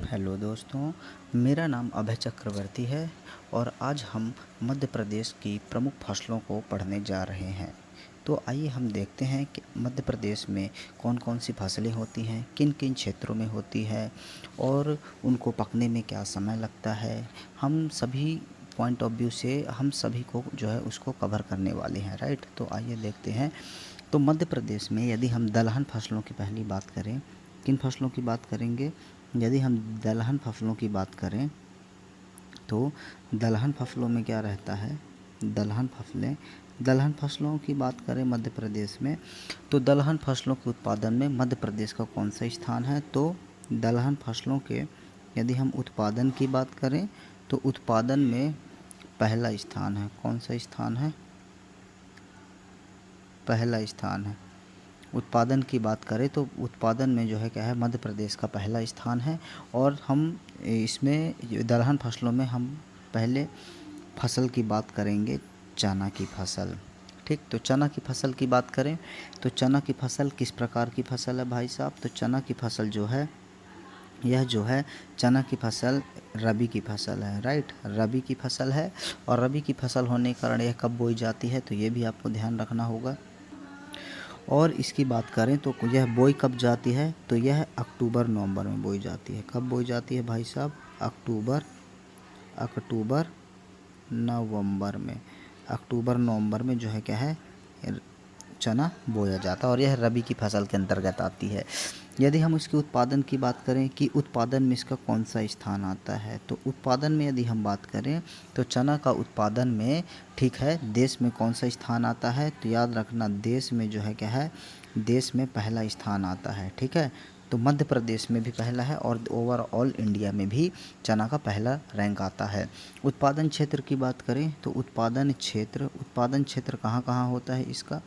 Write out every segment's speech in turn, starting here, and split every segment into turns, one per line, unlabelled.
Hello दोस्तों, मेरा नाम अभय चक्रवर्ती है और आज हम मध्य प्रदेश की प्रमुख फसलों को पढ़ने जा रहे हैं। तो आइए हम देखते हैं कि मध्य प्रदेश में कौन कौन सी फसलें होती हैं, किन किन क्षेत्रों में होती है और उनको पकने में क्या समय लगता है। हम सभी पॉइंट ऑफ व्यू से हम सभी को जो है उसको कवर करने वाले हैं, राइट। तो आइए देखते हैं। तो मध्य प्रदेश में यदि हम दलहन फसलों की पहली बात करें, किन फसलों की बात करेंगे? यदि हम दलहन फसलों की बात करें तो दलहन फसलों में क्या रहता है? दलहन फसलों की बात करें मध्य प्रदेश में, तो दलहन फसलों के उत्पादन में मध्य प्रदेश का कौन सा स्थान है? तो दलहन फसलों के यदि हम उत्पादन की बात करें तो उत्पादन में पहला स्थान है। कौन सा स्थान है? पहला स्थान है। उत्पादन की बात करें तो उत्पादन में जो है क्या है, मध्य प्रदेश का पहला स्थान है। और हम इसमें दलहन फसलों में हम पहले फसल की बात करेंगे, चना की फसल। ठीक, तो चना की फसल की बात करें तो चना की फसल किस प्रकार की फसल है भाई साहब? तो चना की फसल जो है, यह जो है चना की फसल रबी की फसल है, राइट। रबी की फसल है और रबी की फसल होने के कारण यह कब बोई जाती है तो ये भी आपको ध्यान रखना होगा। और इसकी बात करें तो यह बोई कब जाती है? तो यह अक्टूबर नवंबर में बोई जाती है। कब बोई जाती है भाई साहब? अक्टूबर नवंबर में। अक्टूबर नवंबर में जो है क्या है, चना बोया जाता है और यह रबी की फसल के अंतर्गत आती है। यदि हम इसके उत्पादन की बात करें कि उत्पादन में इसका कौन सा स्थान आता है, तो उत्पादन में यदि हम बात करें तो चना का उत्पादन में, ठीक है, देश में कौन सा स्थान आता है? तो याद रखना, देश में जो है क्या है, देश में पहला स्थान आता है, ठीक है। तो मध्य प्रदेश में भी पहला है और ओवरऑल इंडिया में भी चना का पहला रैंक आता है। उत्पादन क्षेत्र की बात करें तो उत्पादन क्षेत्र कहाँ कहाँ होता है इसका?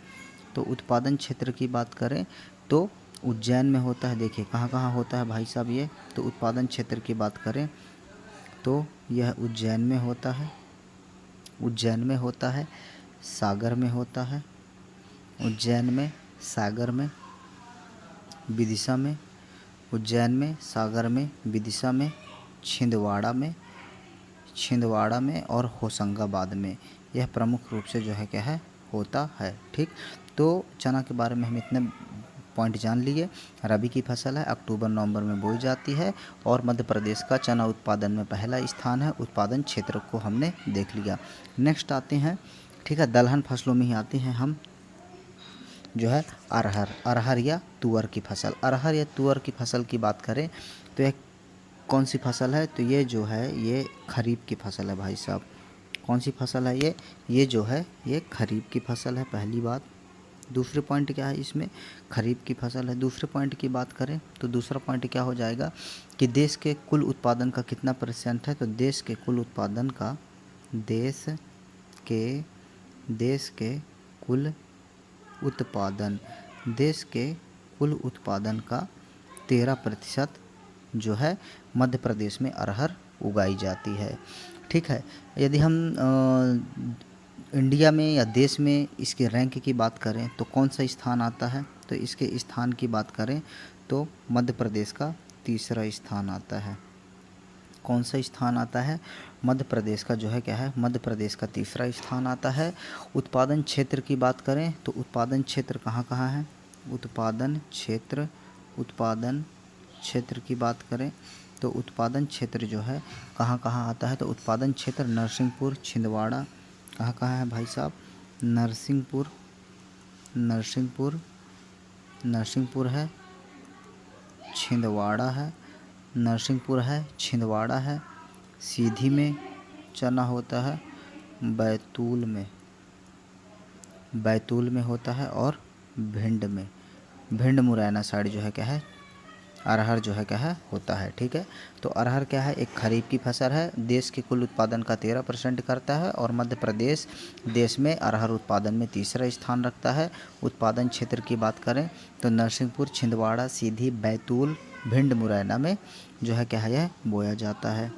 तो उत्पादन क्षेत्र की बात करें तो उज्जैन में होता है। देखिए कहाँ कहाँ होता है भाई साहब ये। तो उत्पादन क्षेत्र की बात करें तो यह उज्जैन में होता है, सागर में होता है, उज्जैन में, सागर में, विदिशा में, उज्जैन में, सागर में, विदिशा में, छिंदवाड़ा में और होशंगाबाद में यह प्रमुख रूप से जो है क्या है, होता है। ठीक, तो चना के बारे में हम इतने पॉइंट जान लिए। रबी की फसल है, अक्टूबर नवंबर में बोई जाती है और मध्य प्रदेश का चना उत्पादन में पहला स्थान है। उत्पादन क्षेत्र को हमने देख लिया। नेक्स्ट आते हैं, ठीक है, दलहन फसलों में ही आते हैं हम, जो है अरहर या तुअर की फसल। अरहर या तुअर की फसल की बात करें तो यह कौन सी फसल है? तो ये जो है ये खरीफ की फसल है भाई साहब। कौन सी फसल है ये? ये जो है ये खरीफ की फसल है, पहली बात। दूसरे पॉइंट क्या है इसमें? खरीफ की फसल है। दूसरे पॉइंट की बात करें तो दूसरा पॉइंट क्या हो जाएगा कि देश के कुल उत्पादन का कितना % है? तो देश के कुल उत्पादन का, देश के कुल उत्पादन का 13% जो है मध्य प्रदेश में अरहर उगाई जाती है। ठीक है, यदि हम इंडिया में या देश में इसके रैंक की बात करें तो कौन सा स्थान आता है? तो इसके स्थान की बात करें तो मध्य प्रदेश का तीसरा स्थान आता है। कौन सा स्थान आता है? मध्य प्रदेश का जो है क्या है, मध्य प्रदेश का तीसरा स्थान आता है। उत्पादन क्षेत्र की बात करें तो उत्पादन क्षेत्र कहाँ कहाँ है? उत्पादन क्षेत्र की बात करें तो उत्पादन क्षेत्र जो है कहाँ कहाँ आता है? तो उत्पादन क्षेत्र नरसिंहपुर, छिंदवाड़ा, कहाँ कहाँ है भाई साहब? नरसिंहपुर है, छिंदवाड़ा है, नरसिंहपुर है, छिंदवाड़ा है, सीधी में चना होता है, बैतूल में होता है और भिंड मुरैना साइड जो है क्या है, अरहर जो है क्या है, होता है। ठीक है, तो अरहर क्या है, एक खरीफ की फसल है, देश के कुल उत्पादन का 13% करता है और मध्य प्रदेश देश में अरहर उत्पादन में तीसरा स्थान रखता है। उत्पादन क्षेत्र की बात करें तो नरसिंहपुर, छिंदवाड़ा, सीधी, बैतूल, भिंड मुरैना में जो है क्या है, यह बोया जाता है।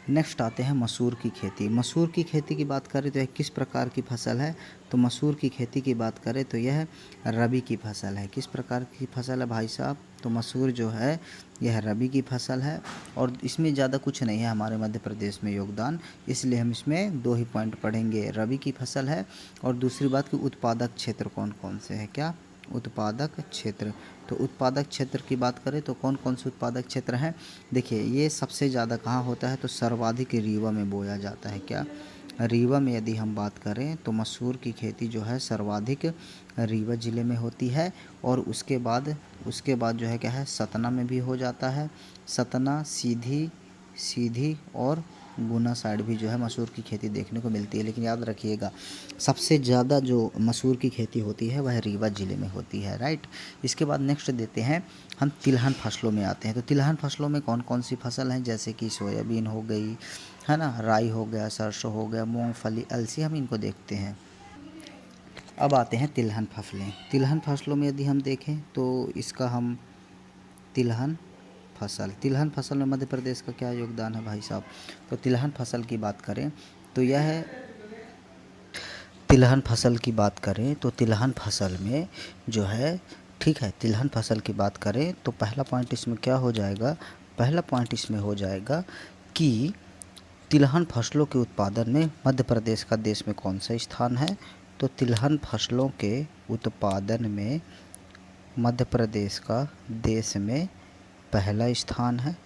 नेक्स्ट आते हैं मसूर की खेती। मसूर की खेती की बात करें तो यह किस प्रकार की फसल है? तो मसूर की खेती की बात करें तो यह रबी की फसल है। किस प्रकार की फसल है भाई साहब? तो मसूर जो है यह रबी की फसल है और इसमें ज़्यादा कुछ नहीं है हमारे मध्य प्रदेश में योगदान, इसलिए हम इसमें 2 ही पॉइंट पढ़ेंगे। रबी की फसल है और दूसरी बात कि उत्पादक क्षेत्र कौन कौन से हैं? क्या उत्पादक क्षेत्र? तो उत्पादक क्षेत्र की बात करें तो कौन कौन से उत्पादक क्षेत्र हैं? देखिए ये सबसे ज़्यादा कहाँ होता है? तो सर्वाधिक रीवा में बोया जाता है। क्या रीवा में यदि हम बात करें तो मसूर की खेती जो है सर्वाधिक रीवा ज़िले में होती है और उसके बाद जो है क्या है, सतना में भी हो जाता है। सतना, सीधी और गुना साइड भी जो है मसूर की खेती देखने को मिलती है। लेकिन याद रखिएगा सबसे ज़्यादा जो मसूर की खेती होती है वह रीवा ज़िले में होती है, राइट। इसके बाद नेक्स्ट देते हैं हम तिलहन फसलों में आते हैं। तो तिलहन फसलों में कौन कौन सी फसल हैं? जैसे कि सोयाबीन हो गई, है ना, राई हो गया, सरसों हो गया, मूंगफली, अलसी, हम इनको देखते हैं। अब आते हैं तिलहन फसलें। तिलहन फसलों में यदि हम देखें तो इसका हम तिलहन फसल में मध्य प्रदेश का क्या योगदान है भाई साहब? तो तिलहन फसल की बात करें तो यह तिलहन फसल की बात करें तो तिलहन फसल में जो है, ठीक है, तिलहन फसल की बात करें तो पहला पॉइंट इसमें क्या हो जाएगा? पहला पॉइंट इसमें हो जाएगा कि तिलहन फसलों के उत्पादन में मध्य प्रदेश का देश में कौन सा स्थान है? तो तिलहन फसलों के उत्पादन में मध्य प्रदेश का देश में पहला स्थान है,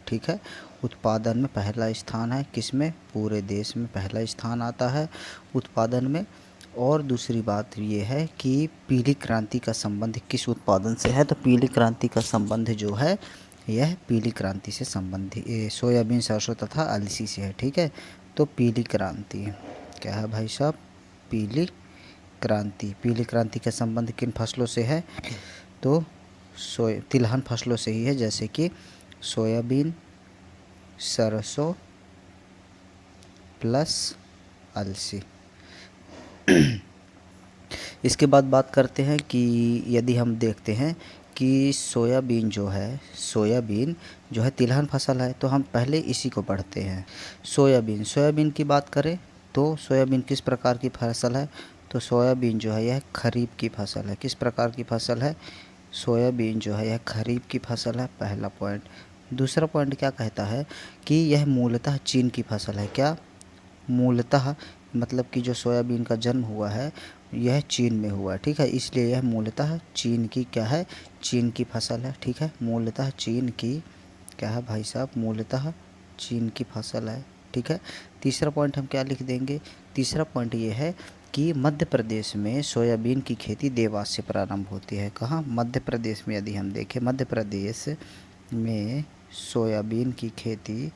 ठीक है। उत्पादन में पहला स्थान है, किसमें? पूरे देश में पहला स्थान आता है उत्पादन में। और दूसरी बात ये है कि पीली क्रांति का संबंध किस उत्पादन से है? तो पीली क्रांति का संबंध जो है यह पीली क्रांति से संबंधित सोयाबीन, सरसों तथा अलसी से है, ठीक है। तो पीली क्रांति क्या है भाई साहब? पीली क्रांति का संबंध किन फसलों से है? तो तिलहन फसलों से ही है, जैसे कि सोयाबीन, सरसों प्लस अलसी। इसके बाद बात करते हैं कि यदि हम देखते हैं कि सोयाबीन जो है तिलहन फसल है, तो हम पहले इसी को पढ़ते हैं। सोयाबीन की बात करें तो सोयाबीन किस प्रकार की फसल है? तो सोयाबीन जो है यह खरीफ की फसल है। किस प्रकार की फसल है? सोयाबीन जो है यह खरीफ की फसल है, पहला पॉइंट। दूसरा पॉइंट क्या कहता है कि यह मूलतः चीन की फसल है। क्या? मूलतः मतलब कि जो सोयाबीन का जन्म हुआ है यह चीन में हुआ है, ठीक है, इसलिए यह मूलतः चीन की क्या है? चीन की फसल है, ठीक है। मूलतः चीन की क्या है भाई साहब? मूलतः चीन की फसल है, ठीक है। तीसरा पॉइंट हम क्या लिख देंगे? तीसरा पॉइंट ये है कि मध्य प्रदेश में सोयाबीन की खेती देवास से प्रारंभ होती है। कहाँ? मध्य प्रदेश में यदि हम देखें, मध्य प्रदेश में सोयाबीन की खेती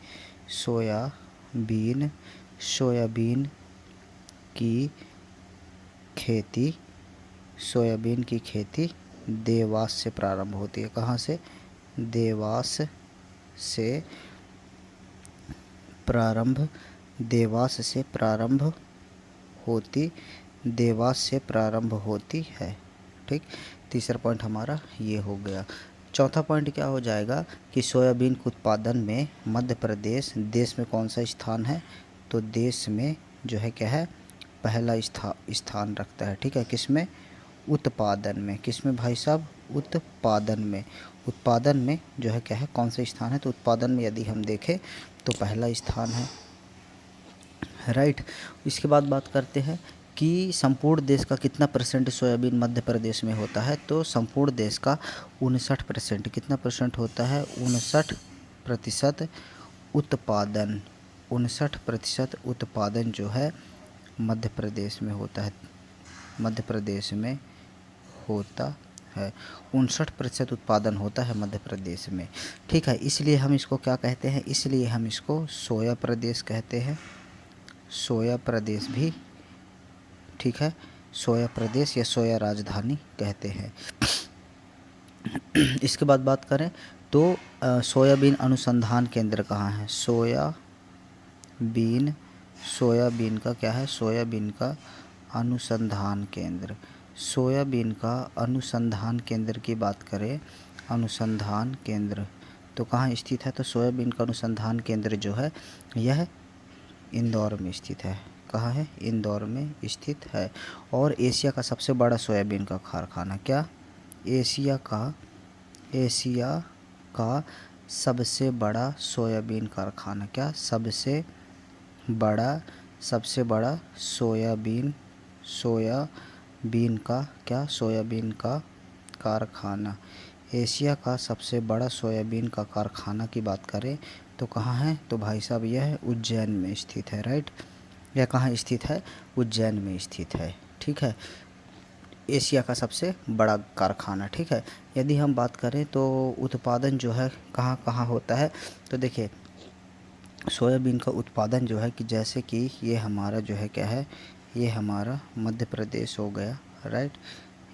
सोयाबीन की खेती देवास से प्रारंभ होती है। कहाँ से? देवास से प्रारंभ होती है, ठीक। तीसरा पॉइंट हमारा ये हो गया। चौथा पॉइंट क्या हो जाएगा कि सोयाबीन के उत्पादन में मध्य प्रदेश देश में कौन सा स्थान है? तो देश में जो है क्या है? पहला स्थान रखता है, ठीक है। किसमें? उत्पादन में। किसमें भाई साहब? उत्पादन में जो है क्या है? कौन सा स्थान है? तो उत्पादन में यदि हम देखें तो पहला स्थान है, राइट। इसके बाद बात करते हैं कि संपूर्ण देश का कितना % सोयाबीन मध्य प्रदेश में होता है? तो संपूर्ण देश का 59%। कितना % होता है? 59% उत्पादन। 59% उत्पादन जो है मध्य प्रदेश में होता है, 59% उत्पादन होता है मध्य प्रदेश में, ठीक है। इसलिए हम इसको क्या कहते हैं? इसलिए हम इसको सोया प्रदेश कहते हैं। सोया प्रदेश भी, ठीक है, सोया प्रदेश या सोया राजधानी कहते हैं। इसके बाद बात करें तो सोयाबीन अनुसंधान केंद्र कहाँ है? सोयाबीन का क्या है? सोयाबीन का अनुसंधान केंद्र। सोयाबीन का अनुसंधान केंद्र की बात करें, अनुसंधान केंद्र तो कहाँ स्थित है? तो सोयाबीन का अनुसंधान केंद्र जो है यह इंदौर में स्थित है। कहाँ है? इंदौर में स्थित है। और एशिया का सबसे बड़ा सोयाबीन का कारखाना क्या? एशिया का सबसे बड़ा सोयाबीन कारखाना क्या? सबसे बड़ा सोयाबीन का क्या? सोयाबीन का कारखाना। एशिया का सबसे बड़ा सोयाबीन का कारखाना की बात करें तो कहाँ है? तो भाई साहब यह उज्जैन में स्थित है, राइट। यह कहाँ स्थित है? उज्जैन में स्थित है, ठीक है। एशिया का सबसे बड़ा कारखाना, ठीक है। यदि हम बात करें तो उत्पादन जो है कहाँ कहाँ होता है, तो देखिए सोयाबीन का उत्पादन जो है कि जैसे कि ये हमारा जो है क्या है, ये हमारा मध्य प्रदेश हो गया, राइट।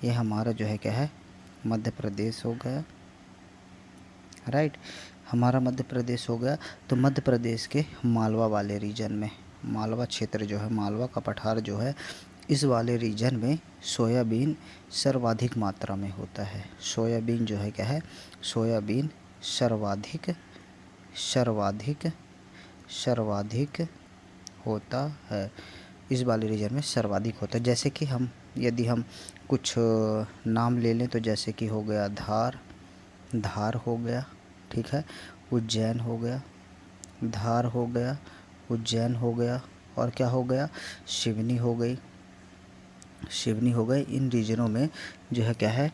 ये हमारा जो है क्या है, मध्य प्रदेश हो गया, राइट। हमारा मध्य प्रदेश हो गया। तो मध्य प्रदेश के मालवा वाले रीजन में, मालवा क्षेत्र जो है, मालवा का पठार जो है, इस वाले रीजन में सोयाबीन सर्वाधिक मात्रा में होता है। सोयाबीन जो है क्या है, सोयाबीन सर्वाधिक होता है। इस वाले रीजन में सर्वाधिक होता है। जैसे कि यदि हम कुछ नाम ले लें तो जैसे कि हो गया धार हो गया, ठीक है, उज्जैन हो गया, धार हो गया, उज्जैन हो गया, और क्या हो गया, सिवनी हो गई। इन रीजनों में जो है क्या है,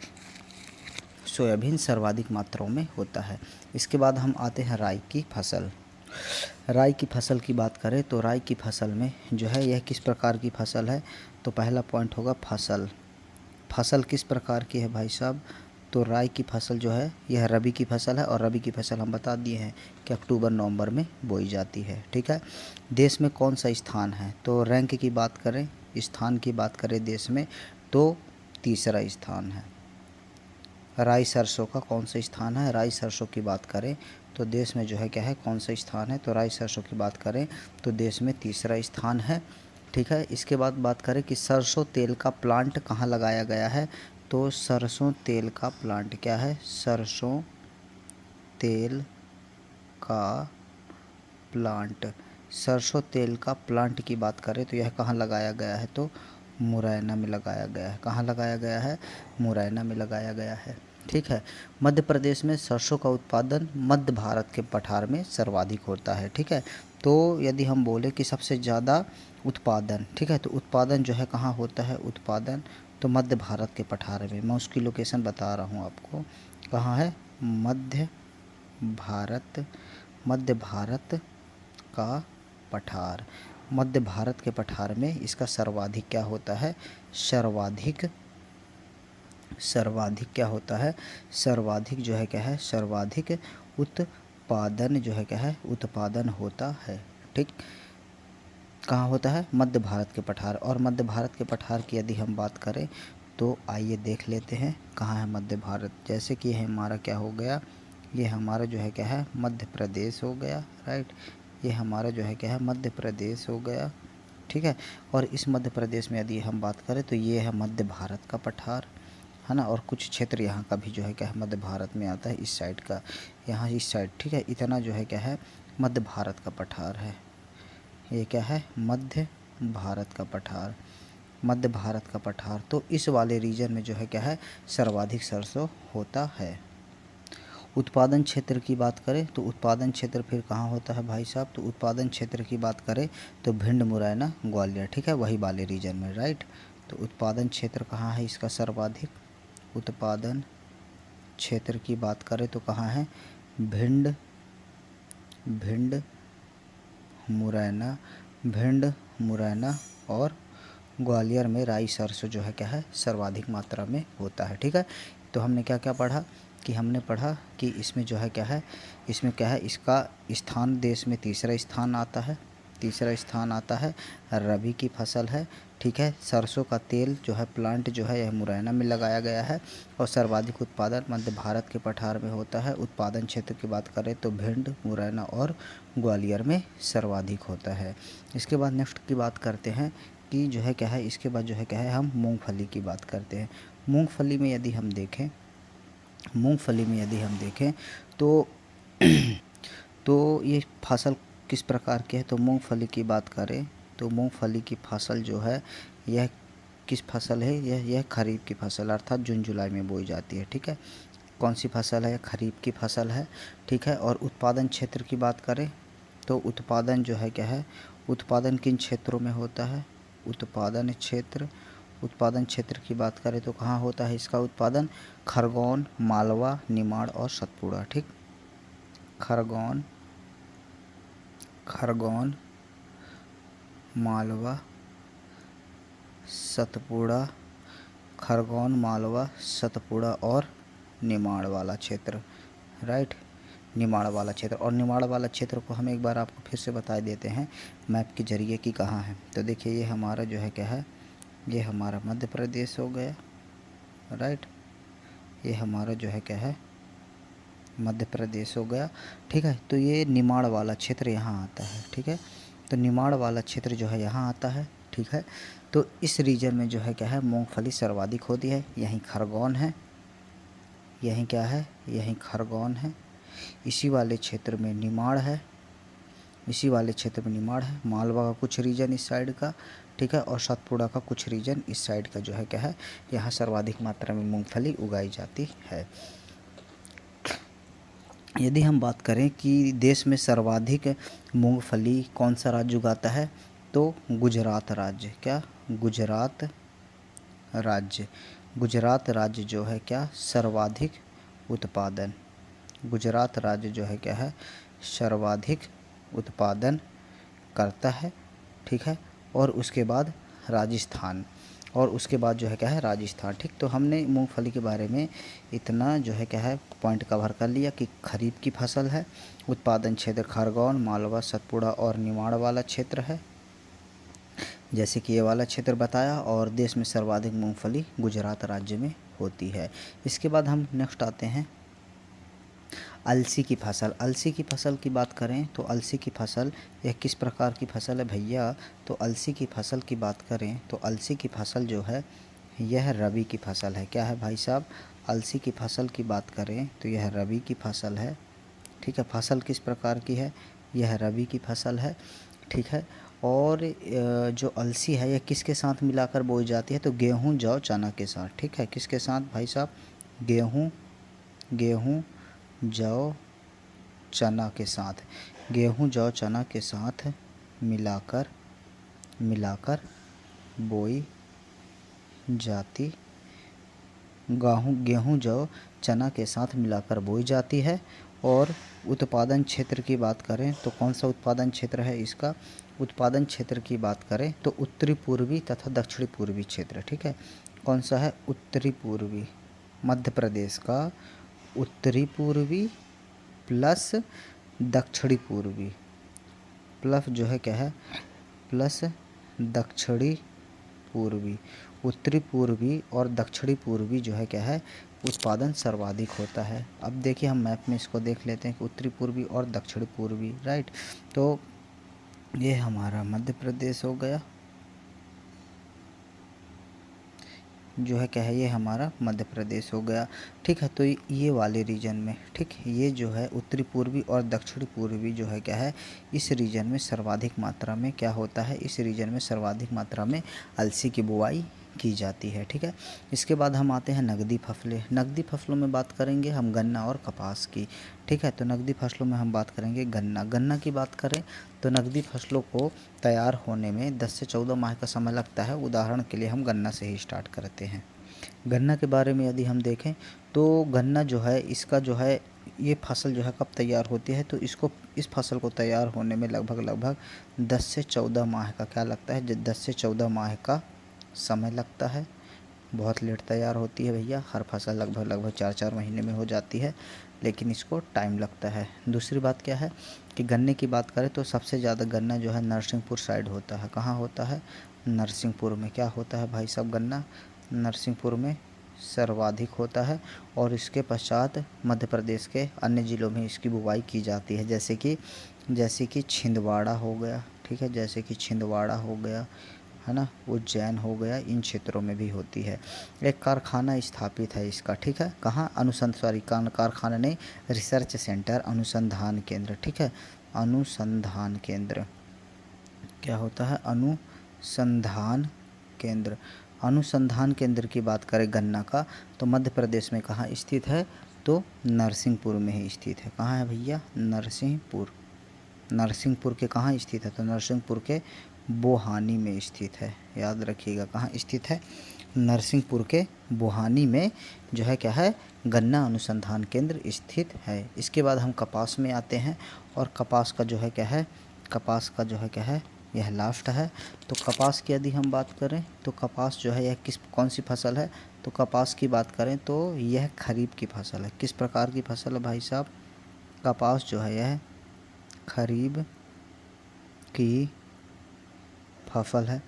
सोयाबीन सर्वाधिक मात्राओं में होता है। इसके बाद हम आते हैं राई की फसल। राई की फसल की बात करें तो राई की फसल में जो है यह किस प्रकार की फसल है, तो पहला पॉइंट होगा फसल किस प्रकार की है भाई साहब, तो राई की फसल जो है यह रबी की फसल है, और रबी की फसल हम बता दिए हैं कि अक्टूबर नवंबर में बोई जाती है, ठीक है। देश में कौन सा स्थान है, तो रैंक की बात करें, स्थान की बात करें देश में, तो तीसरा स्थान है। राई सरसों का कौन सा स्थान है, राई सरसों की बात करें तो देश में जो है क्या है, कौन सा स्थान है, तो राई सरसों की बात करें तो देश में तीसरा स्थान है, ठीक है। इसके बाद बात करें कि सरसों तेल का प्लांट कहाँ लगाया गया है, तो सरसों तेल का प्लांट क्या है, सरसों तेल का प्लांट की बात करें तो यह कहाँ लगाया गया है, तो मुरैना में लगाया गया है। कहाँ लगाया गया है, मुरैना में लगाया गया है, ठीक है। मध्य प्रदेश में सरसों का उत्पादन मध्य भारत के पठार में सर्वाधिक होता है, ठीक है। तो यदि हम बोले कि सबसे ज़्यादा उत्पादन, ठीक है, तो उत्पादन जो है कहाँ होता है, उत्पादन तो मध्य भारत के पठार में। मैं उसकी लोकेशन बता रहा हूँ आपको, कहाँ है, मध्य भारत का पठार। मध्य भारत के पठार में इसका सर्वाधिक क्या होता है, सर्वाधिक क्या होता है, सर्वाधिक जो है क्या है, सर्वाधिक उत्पादन जो है क्या है, उत्पादन होता है, ठीक। कहाँ होता है, मध्य भारत के पठार। और मध्य भारत के पठार की यदि हम बात करें तो आइए देख लेते हैं कहाँ है मध्य भारत। जैसे कि ये हमारा क्या हो गया, ये हमारा जो है क्या है, मध्य प्रदेश हो गया, राइट। ये हमारा जो है क्या है, मध्य प्रदेश हो गया, ठीक है। और इस मध्य प्रदेश में यदि हम बात करें तो ये है मध्य भारत का पठार, है ना। और कुछ क्षेत्र यहाँ का भी जो है क्या है, मध्य भारत में आता है, इस साइड का, यहाँ इस साइड, ठीक है। इतना जो है क्या है, मध्य भारत का पठार है। ये क्या है, मध्य भारत का पठार, मध्य भारत का पठार। तो इस वाले रीजन में जो है क्या है, सर्वाधिक सरसों होता है। उत्पादन क्षेत्र की बात करें तो उत्पादन क्षेत्र फिर कहाँ होता है भाई साहब, तो उत्पादन क्षेत्र की बात करें तो भिंड, मुरैना, ग्वालियर, ठीक है, वही वाले रीजन में, राइट। तो उत्पादन क्षेत्र कहाँ है इसका सर्वाधिक, उत्पादन क्षेत्र की बात करें तो कहाँ है, भिंड, मुरैना और ग्वालियर में राई सरसों जो है क्या है, सर्वाधिक मात्रा में होता है, ठीक है। तो हमने क्या क्या पढ़ा कि हमने पढ़ा कि इसमें जो है क्या है, इसमें क्या है, इसका स्थान देश में तीसरा स्थान आता है, रबी की फसल है, ठीक है। सरसों का तेल जो है प्लांट जो है यह मुरैना में लगाया गया है, और सर्वाधिक उत्पादन मध्य भारत के पठार में होता है। उत्पादन क्षेत्र की बात करें तो भिंड, मुरैना और ग्वालियर में सर्वाधिक होता है। इसके बाद नेक्स्ट की बात करते हैं कि जो है क्या है, इसके बाद जो है क्या है, हम मूंगफली की बात करते हैं। मूंगफली में यदि हम देखें तो तो ये फसल किस प्रकार की है, तो मूंगफली की बात करें तो मूंगफली की फसल जो है यह किस फसल है, यह खरीफ की फसल अर्थात जून जुलाई में बोई जाती है। ठीक है, कौन सी फसल है, खरीफ की फसल है। ठीक है, और उत्पादन क्षेत्र की बात करें तो उत्पादन जो है क्या है, उत्पादन किन क्षेत्रों में होता है, उत्पादन क्षेत्र की बात करें तो कहाँ होता है इसका उत्पादन, खरगोन, मालवा, निमाड़ और सतपुड़ा। ठीक, खरगोन, मालवा, सतपुड़ा, खरगोन, मालवा, सतपुड़ा और निमाड़ वाला क्षेत्र। राइट, निमाड़ वाला क्षेत्र। और निमाड़ वाला क्षेत्र को हम एक बार आपको फिर से बता देते हैं मैप के जरिए कि कहाँ है। तो देखिए ये हमारा जो है क्या है, ये हमारा मध्य प्रदेश हो गया। राइट, ये हमारा जो है क्या है, मध्य प्रदेश हो गया। ठीक है, तो ये निमाड़ वाला क्षेत्र यहाँ आता है। ठीक है, तो निमाड़ वाला क्षेत्र जो है यहाँ आता है। ठीक है, तो इस रीजन में जो है क्या है, मूंगफली सर्वाधिक होती है। यहीं खरगोन है, यहीं क्या है, यहीं खरगोन है। इसी वाले क्षेत्र में निमाड़ है, इसी वाले क्षेत्र में निमाड़ है। मालवा का कुछ रीजन इस साइड का, ठीक है, और सतपुड़ा का कुछ रीजन इस साइड का जो है क्या है, यहाँ सर्वाधिक मात्रा में मूंगफली उगाई जाती है। यदि हम बात करें कि देश में सर्वाधिक मूंगफली कौन सा राज्य उगाता है, तो गुजरात राज्य। क्या, गुजरात राज्य। गुजरात राज्य जो है क्या, सर्वाधिक उत्पादन, गुजरात राज्य जो है क्या है, सर्वाधिक उत्पादन करता है। ठीक है, और उसके बाद राजस्थान, और उसके बाद जो है क्या है, राजस्थान। ठीक, तो हमने मूंगफली के बारे में इतना जो है क्या है पॉइंट कवर कर लिया कि खरीफ की फसल है, उत्पादन क्षेत्र खरगोन, मालवा, सतपुड़ा और निमाड़ वाला क्षेत्र है, जैसे कि ये वाला क्षेत्र बताया, और देश में सर्वाधिक मूंगफली गुजरात राज्य में होती है। इसके बाद हम नेक्स्ट आते हैं अलसी की फसल। अलसी की फसल की बात करें तो अलसी की फसल यह किस प्रकार की फसल है भैया, तो अलसी की फसल की बात करें तो अलसी की फसल जो है यह रबी की फसल है। क्या है भाई साहब, अलसी की फसल की बात करें तो यह रबी की फसल है। ठीक है, फसल किस प्रकार की है, यह रबी की फसल है। ठीक है, और जो अलसी है यह किसके साथ मिलाकर बोई जाती है, तो गेहूँ, जौ, चना के साथ। ठीक है, किसके साथ भाई साहब, गेहूँ, जौ, चना के साथ, गेहूँ, जौ, चना के साथ मिलाकर बोई जाती, गेहूँ, जौ, चना के साथ मिलाकर बोई जाती है। और उत्पादन क्षेत्र की बात करें तो कौन सा उत्पादन क्षेत्र है इसका, उत्पादन क्षेत्र की बात करें तो उत्तरी पूर्वी तथा दक्षिणी पूर्वी क्षेत्र। ठीक है, कौन सा है, उत्तरी पूर्वी, मध्य प्रदेश का उत्तरी पूर्वी प्लस दक्षिणी पूर्वी, प्लस जो है क्या है, प्लस दक्षिणी पूर्वी, उत्तरी पूर्वी और दक्षिणी पूर्वी जो है क्या है, उत्पादन सर्वाधिक होता है। अब देखिए हम मैप में इसको देख लेते हैं कि उत्तरी पूर्वी और दक्षिणी पूर्वी। राइट, तो ये हमारा मध्य प्रदेश हो गया, जो है क्या है, ये हमारा मध्य प्रदेश हो गया। ठीक है, तो ये वाले रीजन में, ठीक, ये जो है उत्तरी पूर्वी और दक्षिणी पूर्वी जो है क्या है, इस रीजन में सर्वाधिक मात्रा में क्या होता है, इस रीजन में सर्वाधिक मात्रा में अलसी की बुआई की जाती है। ठीक है, इसके बाद हम आते हैं नकदी फसलें। नकदी फसलों में बात करेंगे हम गन्ना और कपास की। ठीक है, तो नकदी फसलों में हम बात करेंगे गन्ना की बात करें तो नकदी फसलों को तैयार होने में 10 से 14 माह का समय लगता है। उदाहरण के लिए हम गन्ना से ही स्टार्ट करते हैं। गन्ना के बारे में यदि हम देखें तो गन्ना जो है इसका जो है ये फसल जो है कब तैयार होती है, तो इस फसल को तैयार होने में लगभग 10 से 14 माह का क्या लगता है, 10 से 14 माह का समय लगता है। बहुत लेट तैयार होती है भैया, हर फसल लगभग 4-4 महीने में हो जाती है, लेकिन इसको टाइम लगता है। दूसरी बात क्या है कि गन्ने की बात करें तो सबसे ज़्यादा गन्ना जो है नरसिंहपुर साइड होता है। कहाँ होता है, नरसिंहपुर में। क्या होता है भाई साहब, गन्ना नरसिंहपुर में सर्वाधिक होता है। और इसके पश्चात मध्य प्रदेश के अन्य ज़िलों में इसकी बुवाई की जाती है, जैसे कि छिंदवाड़ा हो गया। ठीक है, जैसे कि छिंदवाड़ा हो गया, है ना, उज्जैन हो गया, इन क्षेत्रों में भी होती है। एक कारखाना स्थापित है इसका, ठीक है, कहाँ, कारखाना नहीं, रिसर्च सेंटर, अनुसंधान केंद्र, ठीक है, अनुसंधान केंद्र क्या होता है, अनुसंधान केंद्र। अनुसंधान केंद्र की बात करें गन्ना का, तो मध्य प्रदेश में कहाँ स्थित है, तो नरसिंहपुर में ही स्थित है। कहाँ है भैया, नरसिंहपुर। नरसिंहपुर के कहाँ स्थित है, तो नरसिंहपुर के बोहानी में स्थित है। याद रखिएगा कहाँ स्थित है, नरसिंहपुर के बोहानी में जो है क्या है, गन्ना अनुसंधान केंद्र स्थित है। इसके बाद हम कपास में आते हैं, और कपास का जो है क्या है, कपास का जो है क्या है, यह लास्ट है। तो कपास की यदि हम बात करें तो कपास जो है यह कौन सी फसल है, तो कपास की बात करें तो यह खरीफ की फसल है। किस प्रकार की फसल है भाई साहब, कपास जो है यह खरीफ की फसल है।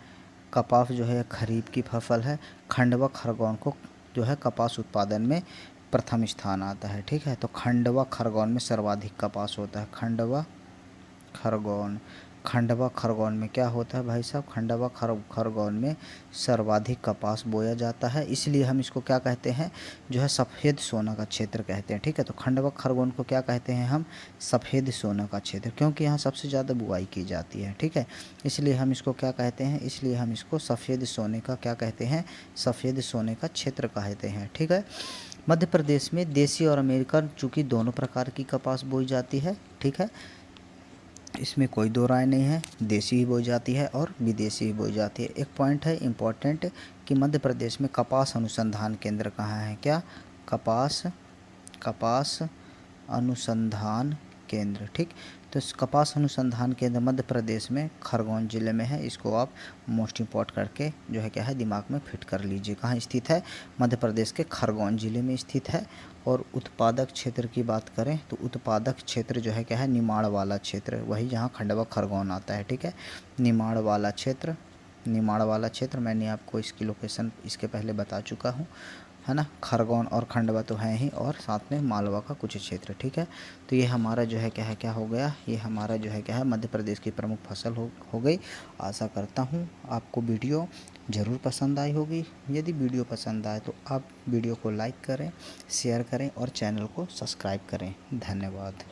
कपास जो है खरीफ की फसल है। खंडवा खरगोन को जो है कपास उत्पादन में प्रथम स्थान आता है, ठीक है। तो खंडवा खरगोन में सर्वाधिक कपास होता है। खंडवा खरगोन में क्या होता है भाई साहब, खंडवा खरगोन में सर्वाधिक कपास बोया जाता है। इसलिए हम इसको क्या कहते हैं, जो है सफ़ेद सोना का क्षेत्र कहते हैं, ठीक है। तो खंडवा खरगोन को क्या कहते हैं हम, सफ़ेद सोना का क्षेत्र, क्योंकि यहाँ सबसे ज़्यादा बुआई की जाती है, ठीक है। इसलिए हम इसको क्या कहते हैं, इसलिए हम इसको सफ़ेद सोने का क्या कहते हैं, सफ़ेद सोने का क्षेत्र कहते हैं, ठीक है। मध्य प्रदेश में देसी और अमेरिकन चूँकि दोनों प्रकार की कपास बोई जाती है, ठीक है, इसमें कोई दो राय नहीं है, देसी ही बोई जाती है और विदेशी ही बोई जाती है। एक पॉइंट है इम्पॉर्टेंट कि मध्य प्रदेश में कपास अनुसंधान केंद्र कहाँ है, क्या, कपास अनुसंधान केंद्र, ठीक। तो इस कपास अनुसंधान केंद्र मध्य प्रदेश में खरगोन ज़िले में है। इसको आप मोस्ट इम्पोर्ट करके जो है क्या है, दिमाग में फिट कर लीजिए। कहाँ स्थित है, मध्य प्रदेश के खरगोन ज़िले में स्थित है। और उत्पादक क्षेत्र की बात करें तो उत्पादक क्षेत्र जो है क्या है, निमाड़ वाला क्षेत्र, वही जहाँ खंडवा खरगोन आता है, ठीक है। निमाड़ वाला क्षेत्र मैंने आपको इसकी लोकेशन इसके पहले बता चुका हूँ, है ना। खरगोन और खंडवा तो हैं ही, और साथ में मालवा का कुछ क्षेत्र, ठीक है। तो ये हमारा जो है क्या है, क्या हो गया, ये हमारा जो है क्या है, मध्य प्रदेश की प्रमुख फसल हो गई। आशा करता हूँ आपको वीडियो ज़रूर पसंद आई होगी। यदि वीडियो पसंद आए तो आप वीडियो को लाइक करें, शेयर करें और चैनल को सब्सक्राइब करें। धन्यवाद।